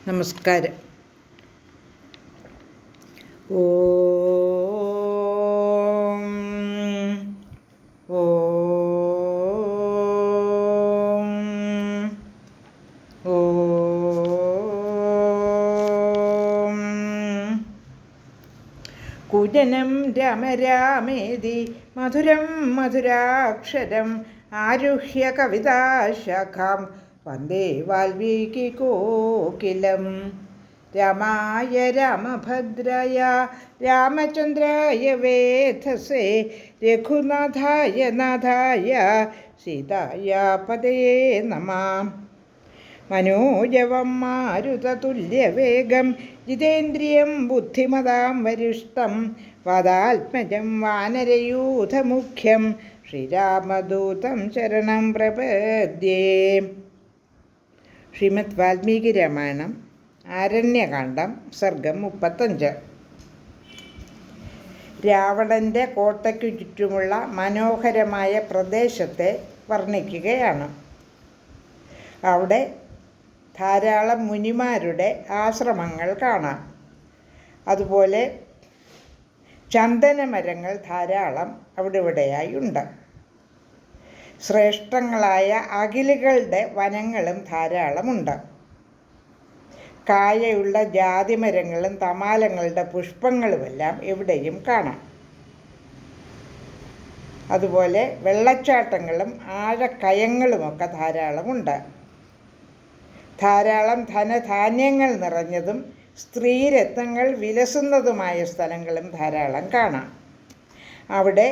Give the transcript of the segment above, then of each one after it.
നമസ്കാരം. ഓം ഓം ഓം. കുജനം രമരാമേതി മധുരം മധുരാക്ഷരം ആരുഹ്യ കവിതാശാഖാം വന്ദേ വാൽമീകികോകിലം. രാമായ രാമഭദ്രായ രാമചന്ദ്രായ വേധസേ രഘുനാഥായ നാഥായ സീതായ പതയേ നമഃ. മനോജവം മാരുതതുല്യവേഗം ജിതേന്ദ്രിയം ബുദ്ധിമതാം വരിഷ്ഠം വാതാത്മജം വാനരയൂഥമുഖ്യം ശ്രീരാമദൂതം ശരണം പ്രപദ്യേ. ശ്രീമദ് വാൽമീകി രാമായണം ആരണ്യകാണ്ഡം സർഗം 35. രാവണൻ്റെ കോട്ടയ്ക്കു ചുറ്റുമുള്ള മനോഹരമായ പ്രദേശത്തെ വർണ്ണിക്കുകയാണ്. അവിടെ ധാരാളം മുനിമാരുടെ ആശ്രമങ്ങൾ കാണാം. അതുപോലെ ചന്ദനമരങ്ങൾ ധാരാളം അവിടെ ഇവിടെയായി ഉണ്ട്. ശ്രേഷ്ഠങ്ങളായ അകിലുകളുടെ വനങ്ങളും ധാരാളമുണ്ട്. കായയുള്ള ജാതിമരങ്ങളും തമാലങ്ങളുടെ പുഷ്പങ്ങളുമെല്ലാം എവിടെയും കാണാം. അതുപോലെ വെള്ളച്ചാട്ടങ്ങളും ആഴക്കയങ്ങളുമൊക്കെ ധാരാളമുണ്ട്. ധാരാളം ധനധാന്യങ്ങൾ നിറഞ്ഞതും സ്ത്രീരത്നങ്ങൾ വിലസുന്നതുമായ സ്ഥലങ്ങളും ധാരാളം കാണാം. അവിടെ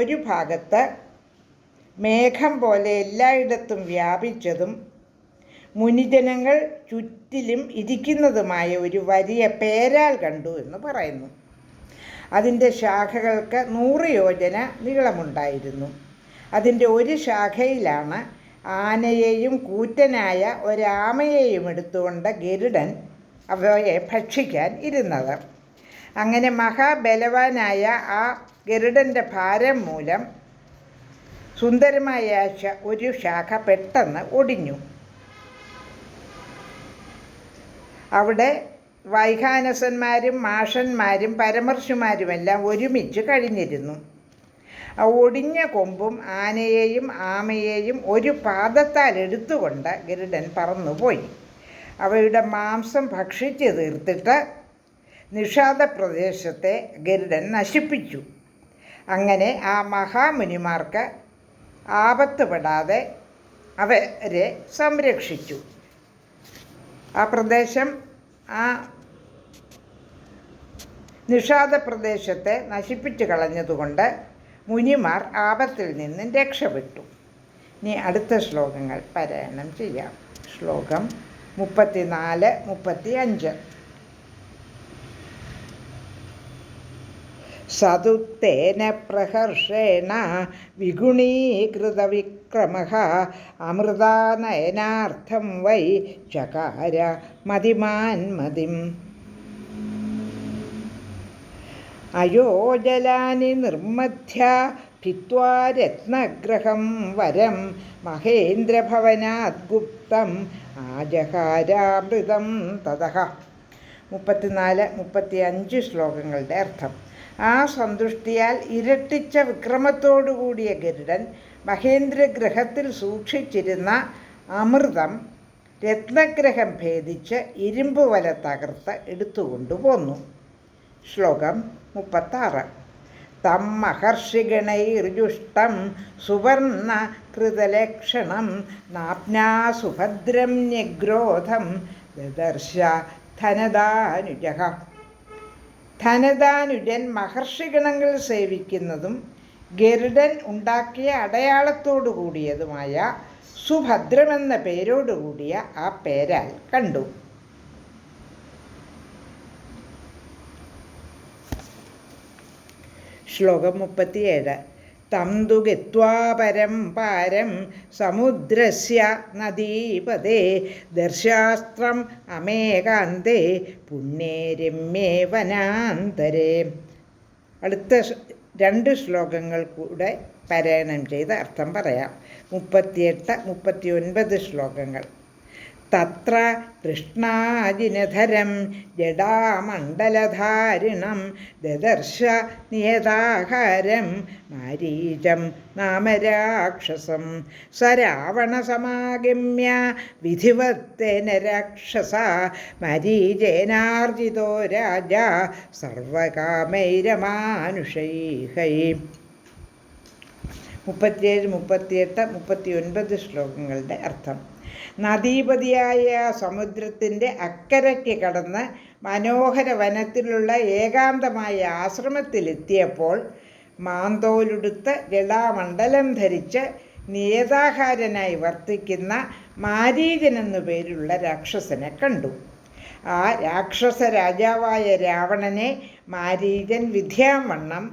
ഒരു ഭാഗത്ത് മേഘം പോലെ എല്ലായിടത്തും വ്യാപിച്ചതും മുനിജനങ്ങൾ ചുറ്റിലും ഇരിക്കുന്നതുമായ ഒരു വലിയ പേരാൽ കണ്ടു എന്ന് പറയുന്നു. അതിൻ്റെ ശാഖകൾക്ക് 100 യോജന നീളമുണ്ടായിരുന്നു. അതിൻ്റെ ഒരു ശാഖയിലാണ് ആനയെയും കൂറ്റനായ ഒരാമയെയും എടുത്തുകൊണ്ട് ഗരുഡൻ അവയെ ഭക്ഷിക്കാൻ ഇരുന്നത്. അങ്ങനെ മഹാബലവാനായ ആ ഗരുഡൻ്റെ ഭാരം മൂലം സുന്ദരമായ ഒരു ശാഖ പെട്ടെന്ന് ഒടിഞ്ഞു. അവിടെ വൈഖാനസന്മാരും മാഷന്മാരും പരമർഷിമാരുമെല്ലാം ഒരുമിച്ച് കഴിഞ്ഞിരുന്നു. ആ ഒടിഞ്ഞ കൊമ്പും ആനയെയും ആമയെയും ഒരു പാദത്താൽ എടുത്തുകൊണ്ട് ഗരുഡൻ പറന്നുപോയി. അവയുടെ മാംസം ഭക്ഷിച്ച് തീർത്തിട്ട് നിഷാദ പ്രദേശത്തെ ഗരുഡൻ നശിപ്പിച്ചു. അങ്ങനെ ആ മഹാമുനിമാർക്ക് ആപത്തുപെടാതെ അവരെ സംരക്ഷിച്ചു. ആ പ്രദേശം, ആ നിഷാദ പ്രദേശത്തെ നശിപ്പിച്ചു കളഞ്ഞതുകൊണ്ട് മുനിമാർ ആപത്തിൽ നിന്നും രക്ഷപ്പെട്ടു. ഇനി അടുത്ത ശ്ലോകങ്ങൾ പാരായണം ചെയ്യാം. ശ്ലോകം 34, 35. സതുത്തേന പ്രഹർഷേണ വിഗുണീകൃതവിക്രമഃ അമൃതാനയനാർത്ഥം വൈ ചകാര മതിമാന്മതിം. അയോജലാനി നിർമധ്യ ഭിത്വാ രത്നഗ്രഹം വരം മഹേന്ദ്രഭവനാത് ഗുപ്തം ആജഹാരാമൃതം തതഃ. 34, 35 ശ്ലോകങ്ങളുടെ അർത്ഥം. ആ സന്തുഷ്ടിയാൽ ഇരട്ടിച്ച വിക്രമത്തോടുകൂടിയ ഗരുഡൻ മഹേന്ദ്രഗ്രഹത്തിൽ സൂക്ഷിച്ചിരുന്ന അമൃതം രത്നഗ്രഹം ഭേദിച്ച് ഇരുമ്പ് വല തകർത്ത് എടുത്തുകൊണ്ടുപോന്നു. ശ്ലോകം 36. തം മഹർഷിഗണൈർജുഷ്ടം സുവർണ കൃതലക്ഷണം നാപ്നാ സുഭദ്രം ന്യഗ്രോധം ദദർശ ധനദാനുജഃ. ധനദാനുജൻ മഹർഷിഗണങ്ങൾ സേവിക്കുന്നതും ഗരുഡൻ ഉണ്ടാക്കിയ അടയാളത്തോടു കൂടിയതുമായ സുഭദ്രമെന്ന പേരോടുകൂടിയ ആ പേരാൽ കണ്ടു. ശ്ലോകം 37. തം തു ഗത്വാ പരം പാരം സമുദ്രസ്യ നദീപദേ ദർശാസ്ത്രം അമേകാന്തേ പുണ്യേ രമ്യേ വനാന്തരേ. അടുത്ത 2 ശ്ലോകങ്ങൾ കൂടെ പാരായണം ചെയ്ത് അർത്ഥം പറയാം. 38, 39 ശ്ലോകങ്ങൾ. തത്ര കൃഷ്ണാജിനധരം ജടാമണ്ഡലധാരിണം ദദർശ നിയതാഹാരം മാരീചം നാമരാക്ഷസം സ രാവണസമാഗമ്യ വിധിവത്തേന രാക്ഷസ മരീചേനാർജിതോ രാജ സർവകാമൈരമാനുഷൈഹൈ. 37, 38, 39 ശ്ലോകങ്ങളുടെ അർത്ഥം. നദീപതിയായ സമുദ്രത്തിൻ്റെ അക്കരയ്ക്ക് കടന്ന് മനോഹര വനത്തിലുള്ള ഏകാന്തമായ ആശ്രമത്തിലെത്തിയപ്പോൾ മാന്തോലുടുത്ത് ജടാമണ്ഡലം ധരിച്ച് നിയതാഹാരനായി വർത്തിക്കുന്ന മാരീചൻ എന്നു പേരുള്ള രാക്ഷസനെ കണ്ടു. ആ രാക്ഷസ രാജാവായ രാവണനെ മാരീചൻ വിദ്യാവണ്ണം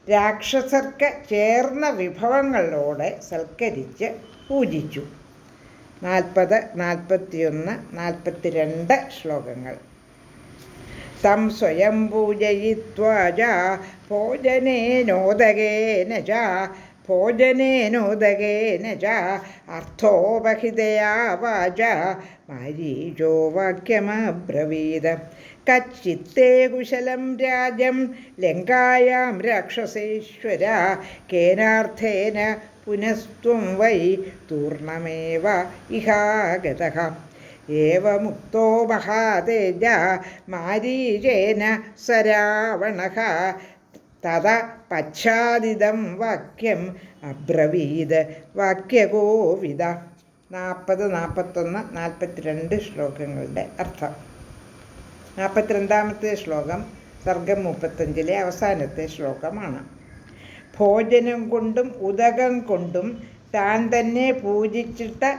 രാക്ഷസർക്ക് ചേർന്ന വിഭവങ്ങളോടെ സൽക്കരിച്ച് പൂജിച്ചു. 40, 41, 42 ശ്ലോകങ്ങൾ. തം സ്വയം പൂജയിത്വാ ഭോജനേനോദകേന ച അർത്ഥോപഹിതയാ വാച മാരീചോ വാക്യമബ്രവീത്. കച്ചിത്തേ കുശലം രാജം ലങ്കായാം രാക്ഷസേശ്വര കേനാർത്ഥേന പുനസ്ത്വം വൈ തൂർണമേവ ഇഹാഗതഃ. ഏവമുക്തോ മഹാതേജ മാരീചേന സ രാവണഃ തത പശ്ചാദിദം വാക്യം അബ്രവീത് വാക്യകോവിദ. 40, 41, 42 ശ്ലോകങ്ങളുടെ അർത്ഥം. 42ാമത്തെ ശ്ലോകം സർഗം 35 അവസാനത്തെ ശ്ലോകമാണ്. ഭോജനം കൊണ്ടും ഉദകം കൊണ്ടും താൻ തന്നെ പൂജിച്ചിട്ട്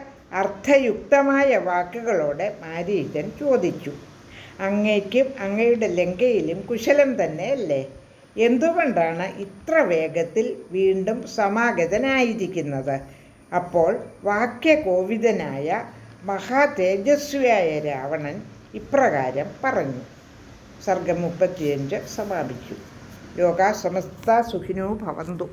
അർത്ഥയുക്തമായ വാക്കുകളോടെ മാരീചൻ ചോദിച്ചു, അങ്ങയ്ക്കും അങ്ങയുടെ ലങ്കയിലും കുശലം തന്നെയല്ലേ? എന്തുകൊണ്ടാണ് ഇത്ര വേഗത്തിൽ വീണ്ടും സമാഗതനായിരിക്കുന്നത്? അപ്പോൾ വാക്യകോവിദനായ മഹാതേജസ്വിയായ രാവണൻ ഇപ്രകാരം പറഞ്ഞു. സർഗം 35 സമാപിച്ചു. ലോകാ സമസ്ത സുഖിനോ ഭവന്തു.